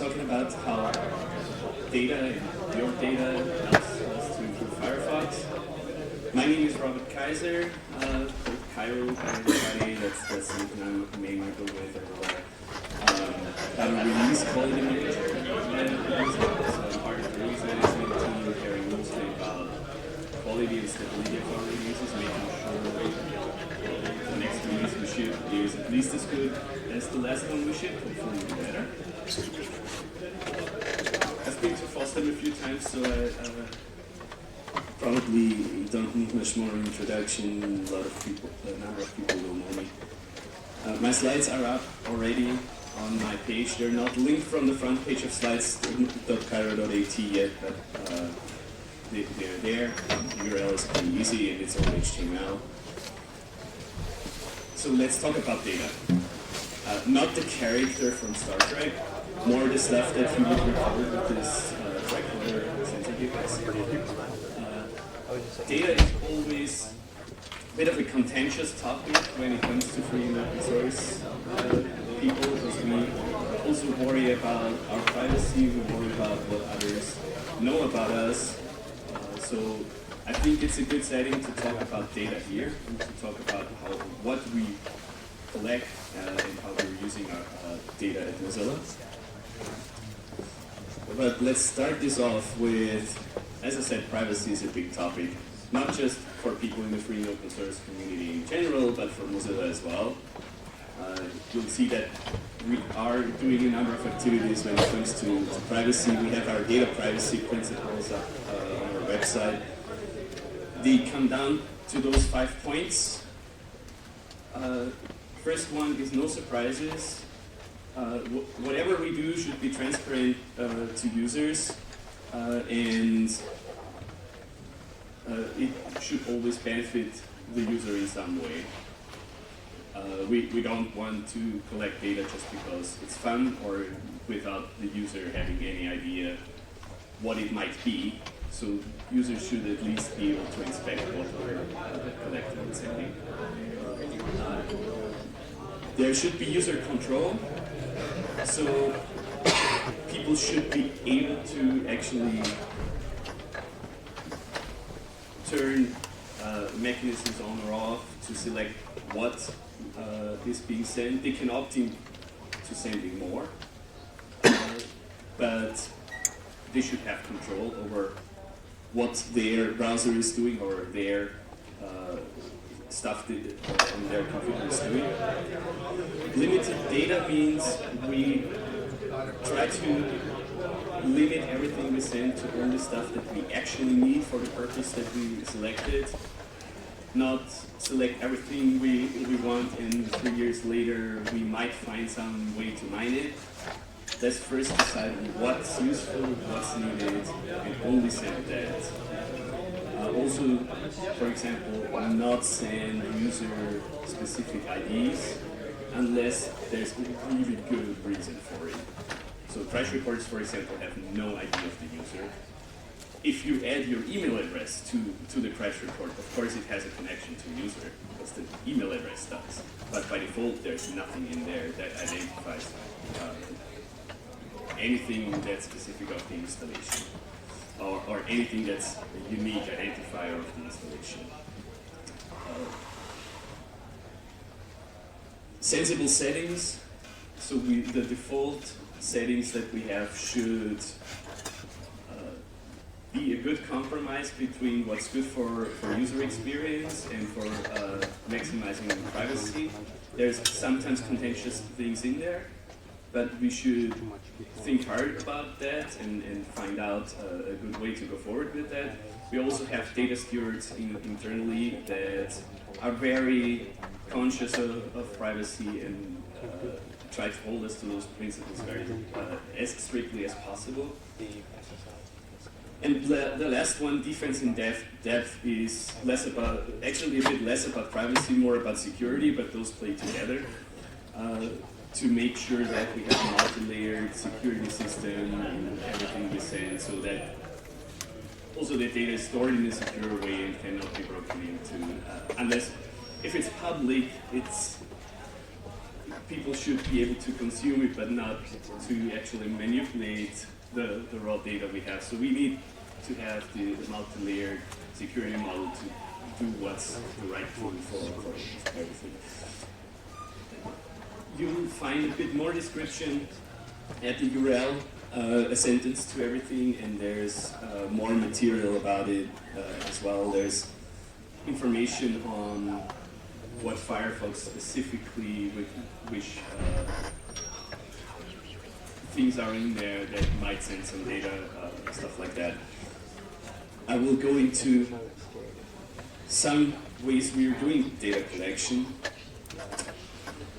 talking about how data and your data helps us to improve Firefox. My name is Robert Kaiser, Cairo by everybody, that's something I'm mainly go with everywhere. I'm a release quality manager, so I'm part of the release management team, caring mostly about quality and stability of our releases, making sure the next release we ship is at least as good as the last one we shipped, hopefully even better. I've been to FOSDEM a few times, so I probably don't need much more introduction. A number of people will know me. My slides are up already on my page. They're not linked from the front page of slides.cairo.at yet, but they're there. The URL is pretty easy and it's all HTML. So let's talk about data. Not the character from Star Trek, more the stuff that you would record with this tricorder sensor device. Data is always a bit of a contentious topic when it comes to free and open source people, because we also worry about our privacy, we worry about what others know about us. So I think it's a good setting to talk about data here, and to talk about what we collect and how we're using our data at Mozilla. But let's start this off with, as I said, privacy is a big topic, not just for people in the free and open source community in general, but for Mozilla as well. You'll see that we are doing a number of activities when it comes to privacy. We have our data privacy principles up on our website. They come down to those 5 points. First one is no surprises. Whatever we do should be transparent to users, and it should always benefit the user in some way. We don't want to collect data just because it's fun or without the user having any idea what it might be. So users should at least be able to inspect what we're collecting and sending. There should be user control. So people should be able to actually turn mechanisms on or off to select what is being sent. They can opt in to sending more, but they should have control over what their browser is doing or their stuff on their computer is doing. Limited data means we try to limit everything we send to only stuff that we actually need for the purpose that we selected. Not select everything we want and 3 years later we might find some way to mine it. Let's first decide what's useful, what's needed, and only send that. Also, for example, not send user-specific IDs unless there's a really good reason for it. So crash reports, for example, have no ID of the user. If you add your email address to the crash report, of course it has a connection to the user, because the email address does. But by default, there's nothing in there that identifies anything that's specific of the installation, or anything that's a unique identifier of the installation. Sensible settings. So the default settings that we have should be a good compromise between what's good for user experience and for maximizing privacy. There's sometimes contentious things in there, but we should think hard about that and find out a good way to go forward with that. We also have data stewards internally that are very conscious of privacy and try to hold us to those principles very as strictly as possible. And the last one, defense in depth, is actually a bit less about privacy, more about security, but those play together. To make sure that we have a multi-layered security system in everything we send, so that also the data is stored in a secure way and cannot be broken into, unless if it's public, people should be able to consume it, but not to actually manipulate the raw data we have. So we need to have the multi-layered security model to do what's the right tool for everything. You will find a bit more description at the URL, a sentence to everything, and there's more material about it as well. There's information on what Firefox specifically, which things are in there that might send some data, stuff like that. I will go into some ways we are doing data collection.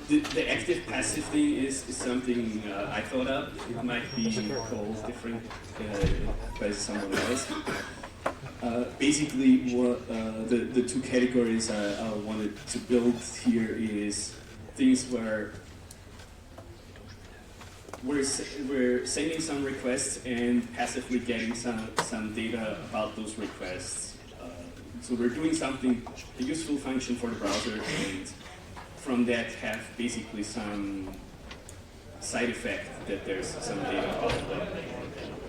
The active passive thing is something I thought up. It might be called different by someone else. Basically, what the two categories I wanted to build here is things where we're sending some requests and passively getting some data about those requests. So we're doing something, a useful function for the browser, and from that have basically some side effect that there's some data about what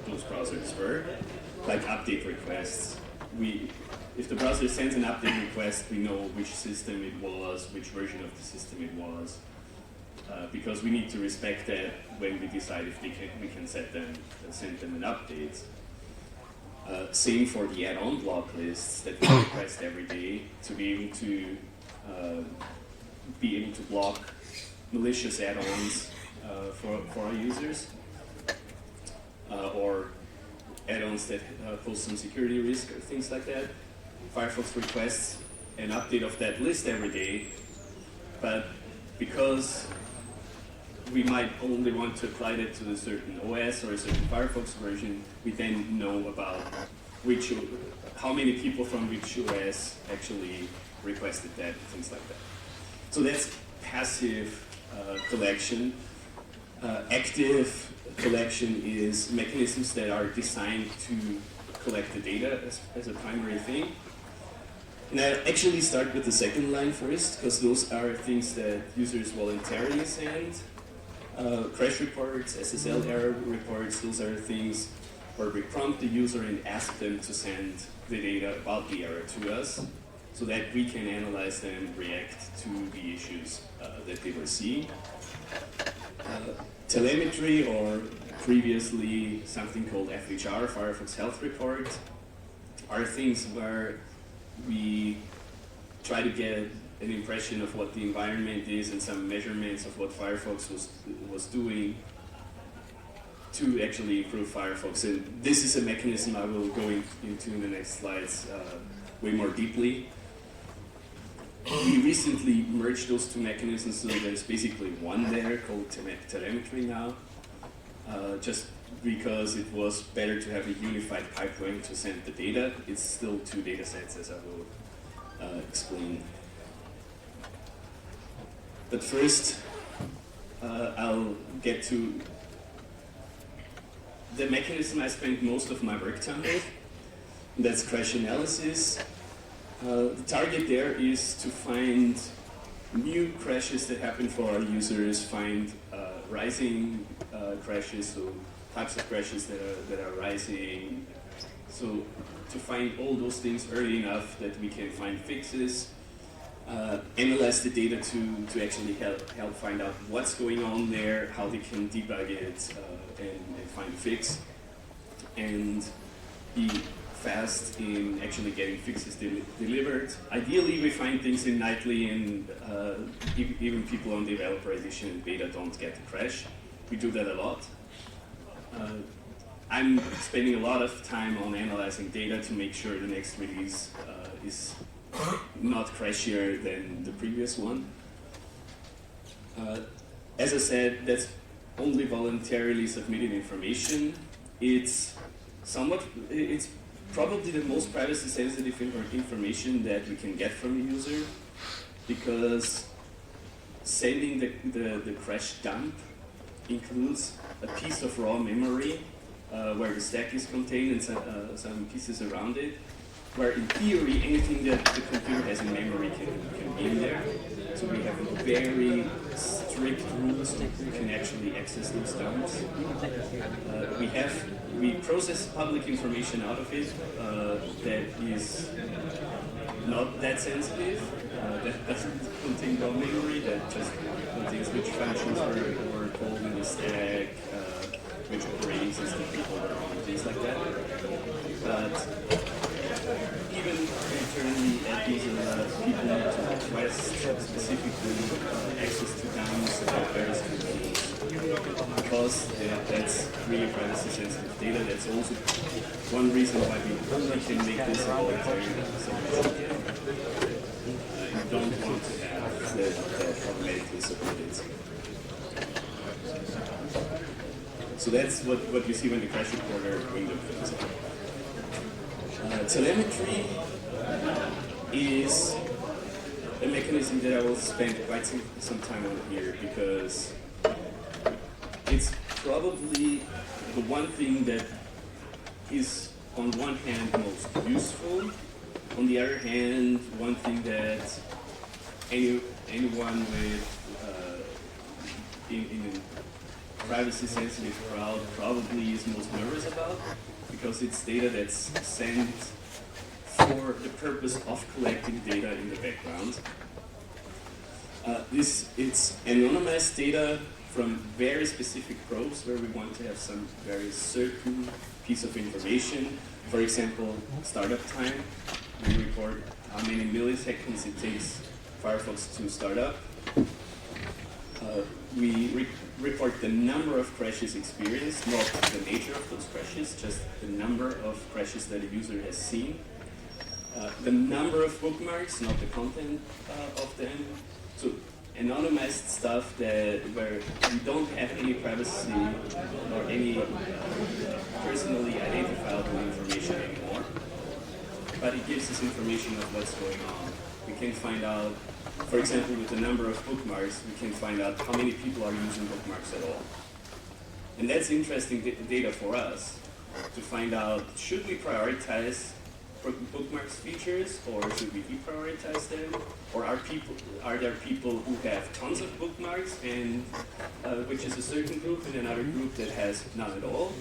those browsers were, like update requests. If the browser sends an update request, we know which system it was, which version of the system it was, because we need to respect that when we decide if we can send them an update. Same for the add-on block lists that we request every day to be able to block malicious add-ons for our users, or add-ons that pose some security risk or things like that. Firefox requests an update of that list every day, but because we might only want to apply that to a certain OS or a certain Firefox version, we then know about how many people from which OS actually requested that, things like that. So that's passive collection. Active collection is mechanisms that are designed to collect the data as a primary thing. And I actually start with the second line first, because those are things that users voluntarily send. Crash reports, SSL error reports, those are things where we prompt the user and ask them to send the data about the error to us, so that we can analyze them, react to the issues that they were seeing. Telemetry, or previously something called FHR, Firefox Health Report, are things where we try to get an impression of what the environment is and some measurements of what Firefox was doing to actually improve Firefox. And this is a mechanism I will go into in the next slides way more deeply. We recently merged those two mechanisms, so there's basically one there called telemetry now, just because it was better to have a unified pipeline to send the data. It's still two data sets, as I will explain. But first, I'll get to the mechanism I spent most of my work time with. That's crash analysis. The target there is to find new crashes that happen for our users, find rising crashes, so types of crashes that are rising. So to find all those things early enough that we can find fixes, analyze the data to actually help find out what's going on there, how they can debug it and find a fix, and be fast in actually getting fixes delivered. Ideally, we find things in nightly, and even people on developer edition and beta don't get the crash. We do that a lot. I'm spending a lot of time on analyzing data to make sure the next release is not crashier than the previous one. As I said, that's only voluntarily submitted information. It's probably the most privacy sensitive information that we can get from a user, because sending the crash dump includes a piece of raw memory where the stack is contained and some pieces around it, where in theory anything that the computer has in memory can be in there. So we have very strict rules that you can actually access those DOMs. We process public information out of it that is not that sensitive, that doesn't contain raw memory, that just contains which functions were called in the stack, which operating system people are on, things like that. But even internally at User, people need to request specifically access to DOMs about various companies because that's really privacy sensitive data. That's also one reason why we can make this a voluntary submission. You don't want to have that automatically submitted. So that's what you see when the crash reporter window comes up. Telemetry is a mechanism that I will spend quite some time on here because it's probably the one thing that is on one hand most useful, on the other hand one thing that anyone with in a privacy sensitive crowd probably is most nervous about, because it's data that's sent for the purpose of collecting data in the background. It's anonymized data from very specific probes where we want to have some very certain piece of information. For example, startup time. We record how many milliseconds it takes Firefox to start up. We report the number of crashes experienced, not the nature of those crashes, just the number of crashes that a user has seen. The number of bookmarks, not the content of them. So anonymized stuff where we don't have any privacy or any personally identifiable information anymore, but it gives us information of what's going on. We can find out, for example, with the number of bookmarks, we can find out how many people are using bookmarks at all. And that's interesting data for us to find out, should we prioritize bookmarks features, or should we deprioritize them? Or are there people who have tons of bookmarks, and which is a certain group, and another group that has none at all?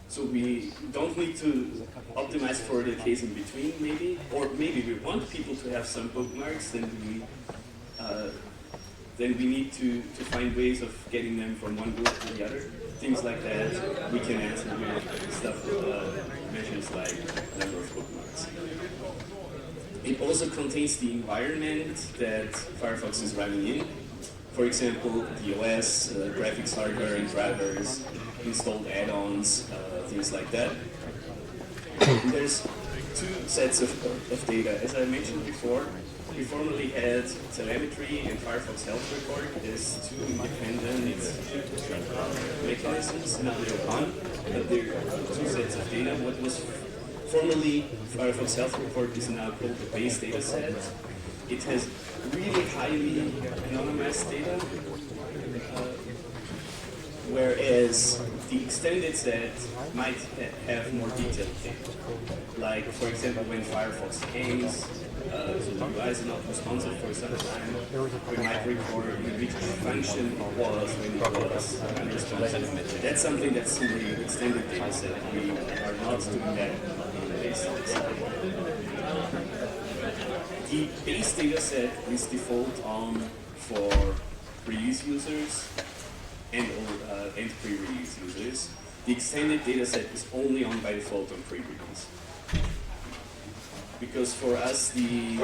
So we don't need to optimize for the case in between, maybe, or maybe we want people to have some bookmarks, then we need to find ways of getting them from one group to the other. Things like that we can answer with stuff with measures like number of bookmarks. It also contains the environment that Firefox is running in. For example, the OS, graphics hardware and drivers, installed add-ons, things like that. And there's two sets of data. As I mentioned before, we formerly had telemetry and Firefox Health Report as two independent mechanisms. Now they're one, but they're two sets of data. What was formerly Firefox Health Report is now called the base data set. It has really highly anonymized data, whereas the extended set might have more detailed data. Like, for example, when Firefox hangs, so the UI is not responsive for some time, we might record which function it was when it was unresponsive. That's something that's in the extended data set. We are not doing that in the base data set. The base data set is default on for release users and pre-release users. The extended data set is only on by default on pre-release. Because for us, the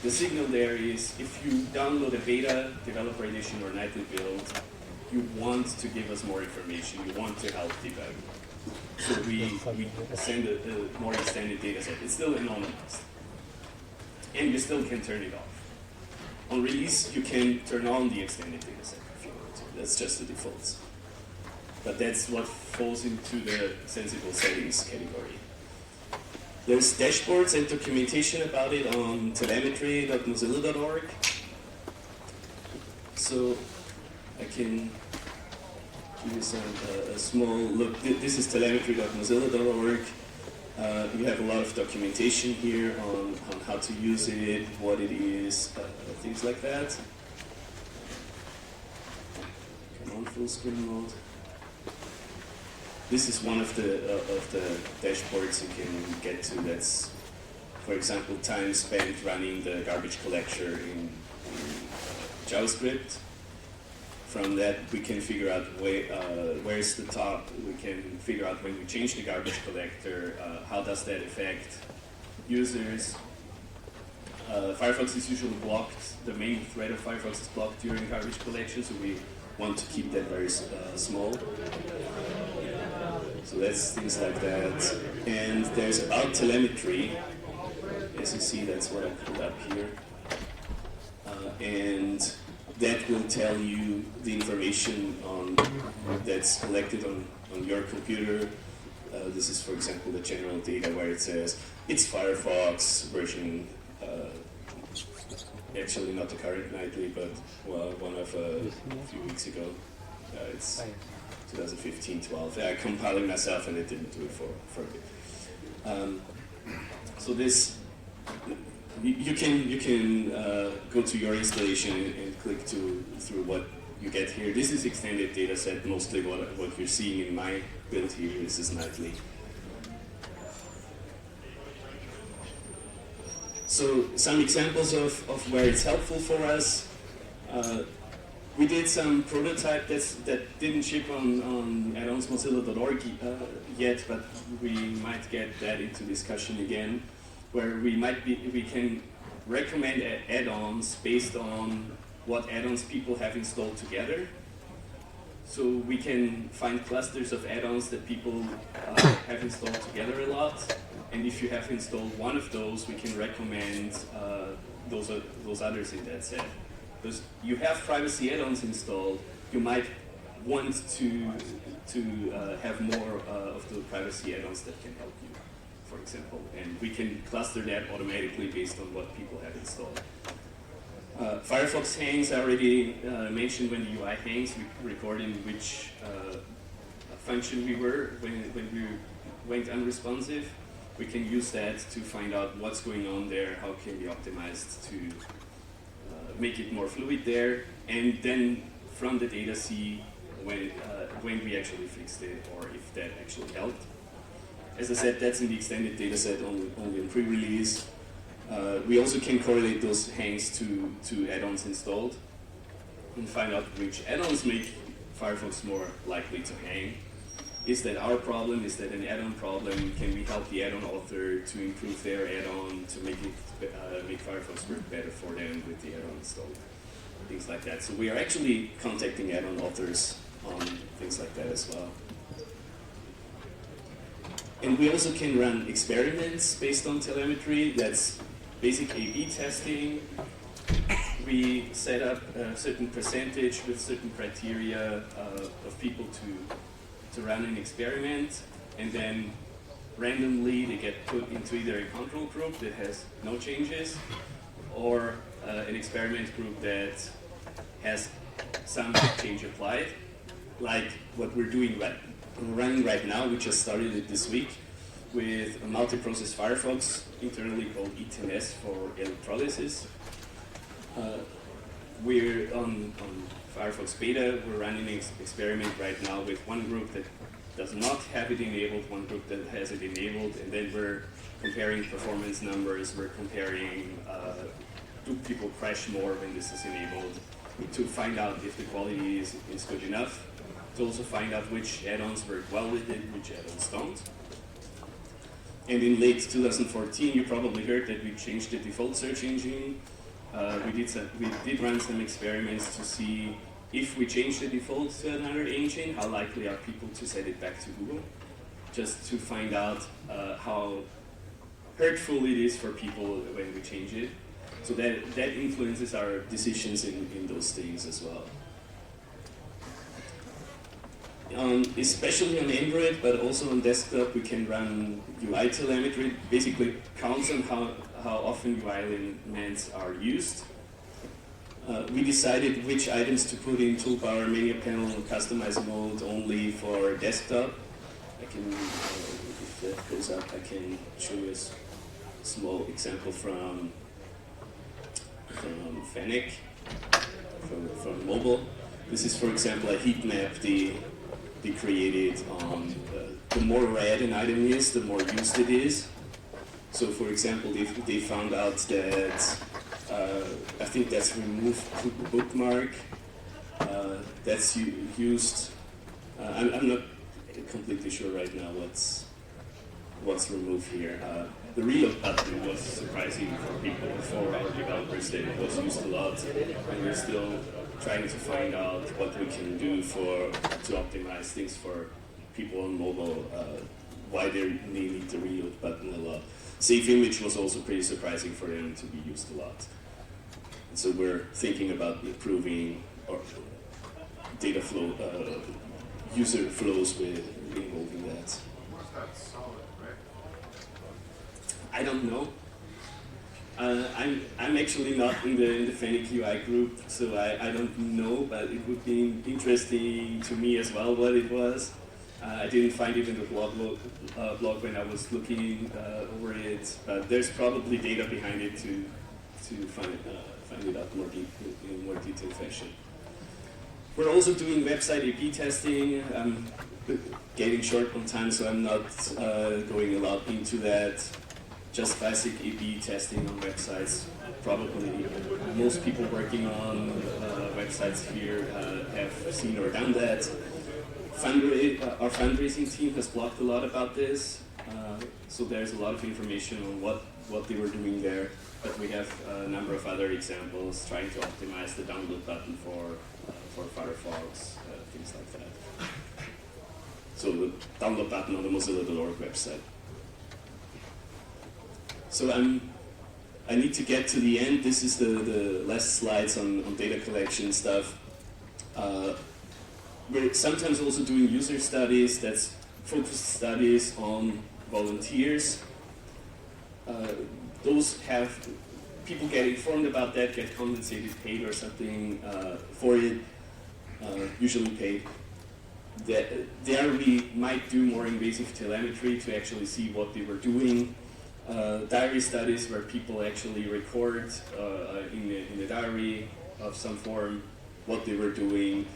signal there is, if you download a beta, developer edition, or nightly build, you want to give us more information, you want to help debug. So we send a more extended data set. It's still anonymized. And you still can turn it off. On release, you can turn on the extended data set if you want to. That's just the defaults. But that's what falls into the sensible settings category. There's dashboards and documentation about it on telemetry.mozilla.org. So I can give you a small look. This is telemetry.mozilla.org. You have a lot of documentation here on how to use it, what it is, things like that. on full screen mode. This is one of the dashboards you can get to. That's, for example, time spent running the garbage collector in JavaScript. From that, we can figure out where's the top. We can figure out when we change the garbage collector, how does that affect users. Firefox is usually blocked. The main thread of Firefox is blocked during garbage collection, so we want to keep that very small. So that's things like that. And there's about telemetry. As you see, that's what I put up here. And that will tell you the information that's collected on your computer. This is, for example, the general data where it says it's Firefox version, actually not the current nightly, but one of a few weeks ago. It's 2015-12. I compiled it myself and it didn't do it for a bit. So this, you can go to your installation and click through what you get here. This is extended data set, mostly what you're seeing in my build here. This is nightly. So some examples of where it's helpful for us. We did some prototype that didn't ship on addonsmozilla.org yet, but we might get that into discussion again, where we can recommend add-ons based on what add-ons people have installed together. So we can find clusters of add-ons that people have installed together a lot, and if you have installed one of those, we can recommend those others in that set. Because you have privacy add-ons installed, you might want to have more of the privacy add-ons that can help you, for example. And we can cluster that automatically based on what people have installed. Firefox hangs, I already mentioned when the UI hangs, we record in which function we were when we went unresponsive. We can use that to find out what's going on there, how can we optimize to make it more fluid there, and then from the data see when we actually fixed it or if that actually helped. As I said, that's in the extended data set only in pre-release. We also can correlate those hangs to add-ons installed and find out which add-ons make Firefox more likely to hang. Is that our problem? Is that an add-on problem? Can we help the add-on author to improve their add-on to make Firefox work better for them with the add-on installed? Things like that. So we are actually contacting add-on authors on things like that as well. And we also can run experiments based on telemetry. That's basic A/B testing. We set up a certain percentage with certain criteria of people to run an experiment, and then randomly they get put into either a control group that has no changes or an experiment group that has some change applied, like what we're running right now. We just started it this week with a multi-process Firefox, internally called E10S for electrolysis. We're on Firefox beta. We're running an experiment right now with one group that does not have it enabled, one group that has it enabled, and then we're comparing performance numbers. We're comparing do people crash more when this is enabled, to find out if the quality is good enough, to also find out which add-ons work well with it, which add-ons don't. And in late 2014, you probably heard that we changed the default search engine. We did run some experiments to see if we change the default to another engine, how likely are people to set it back to Google, just to find out how hurtful it is for people when we change it. So that influences our decisions in those things as well. Especially on Android, but also on desktop, we can run UI telemetry. Basically counts on how often UI elements are used. We decided which items to put in toolbar, menu panel, customize mode only for desktop. I can, if that goes up, I can show you a small example from Fennec, from mobile. This is, for example, a heat map they created on the more red an item is, the more used it is. So, for example, they found out that I think that's remove bookmark. That's used. I'm not completely sure right now what's removed here. The reload button was surprising for people, for our developers, that it was used a lot, and we're still trying to find out what we can do to optimize things for people on mobile, why they need the reload button a lot. Save image was also pretty surprising for them to be used a lot. And so we're thinking about improving our data flow, user flows with involving that. Was that solid, right? I don't know. I'm actually not in the Fennec UI group, so I don't know, but it would be interesting to me as well what it was. I didn't find it in the blog when I was looking over it, but there's probably data behind it to find it out in more detailed fashion. We're also doing website A/B testing. I'm getting short on time, so I'm not going a lot into that. Just classic A/B testing on websites. Probably most people working on websites here have seen or done that. Our fundraising team has blogged a lot about this, so there's a lot of information on what they were doing there. But we have a number of other examples trying to optimize the download button for Firefox, things like that. So the download button on the Mozilla.org website. So I need to get to the end. This is the last slides on data collection stuff. We're sometimes also doing user studies, that's focused studies on volunteers. Those have, people get informed about that, get compensated, paid or something for it, usually paid. There we might do more invasive telemetry to actually see what they were doing. Diary studies where people actually record in the diary of some form what they were doing.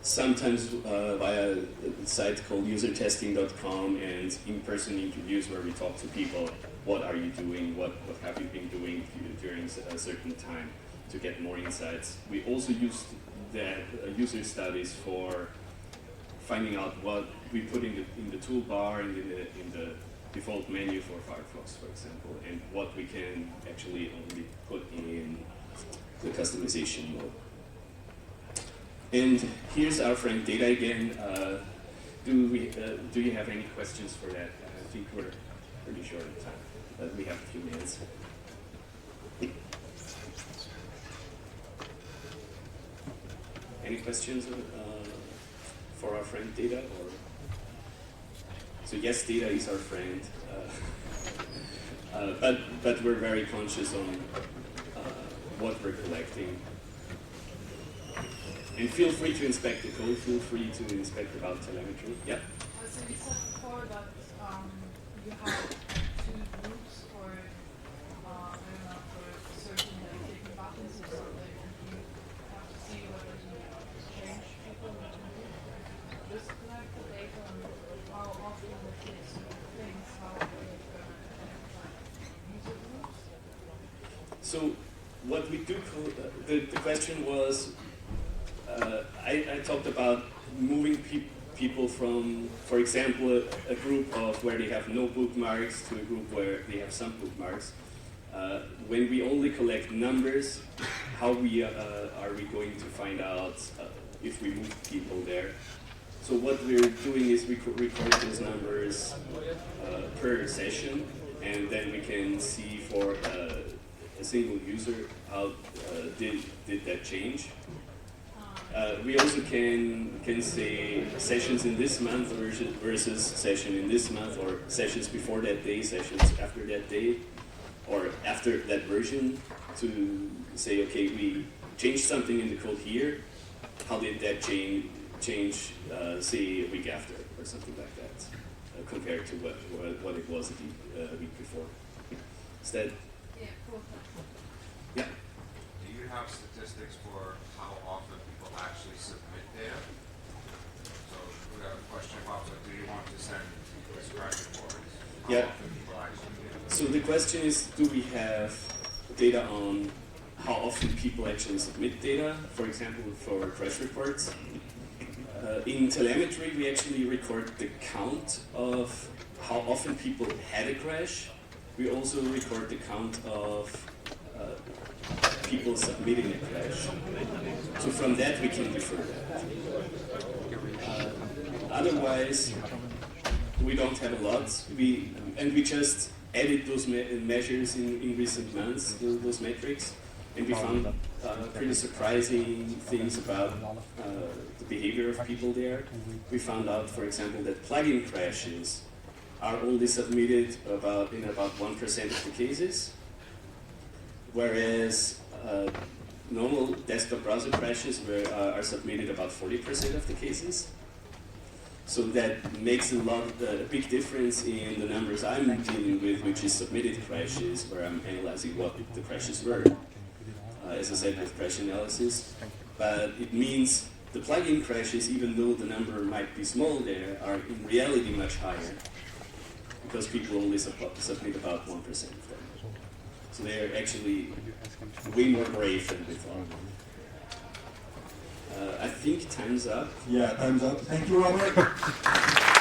Sometimes via a site called usertesting.com and in-person interviews where we talk to people. What are you doing? What have you been doing during a certain time to get more insights? We also used the user studies for finding out what we put in the toolbar and in the default menu for Firefox, for example, and what we can actually only put in the customization mode. And here's our friend Data again. Do you have any questions for that? I think we're pretty short on time, but we have a few minutes. Any questions for our friend Data? Or so yes, Data is our friend, but we're very conscious on what we're collecting. And feel free to inspect the code, feel free to inspect about telemetry. Yeah? So you said before that you have two groups for, I don't know, for certain different buttons or something, and you have to see whether you change people between just collect the data and how often it takes things, how you're going to user groups. So what we do, the question was, I talked about moving people from, for example, a group of where they have no bookmarks to a group where they have some bookmarks. When we only collect numbers, how are we going to find out if we move people there? So what we're doing is we record those numbers per session, and then we can see for a single user how did that change. We also can say sessions in this month versus session in this month, or sessions before that day, sessions after that day, or after that version, to say, okay, we changed something in the code here, how did that change say a week after, or something like that, compared to what it was a week before. Is that? Yeah, cool. Yeah. Do you have have statistics for how often people actually submit data? So we have a question about, so do you want to send this crash reports? How Yeah. often people actually do it? So the question is, do we have data on how often people actually submit data, for example, for crash reports? In telemetry, we actually record the count of how often people had a crash. We also record the count of people submitting a crash. So from that, we can infer that. Otherwise, we don't have a lot. We just added those measures in recent months, those metrics, and we found pretty surprising things about the behavior of people there. We found out, for example, that plugin crashes are only submitted in about 1% of the cases, whereas normal desktop browser crashes are submitted about 40% of the cases. So that makes a big difference in the numbers I'm dealing with, which is submitted crashes, where I'm analyzing what the crashes were, as I said, with crash analysis. But it means the plugin crashes, even though the number might be small there, are in reality much higher, because people only submit about 1% of them. So they're actually way more brave than we thought. I think time's up. Yeah, time's up. Thank you, Robert.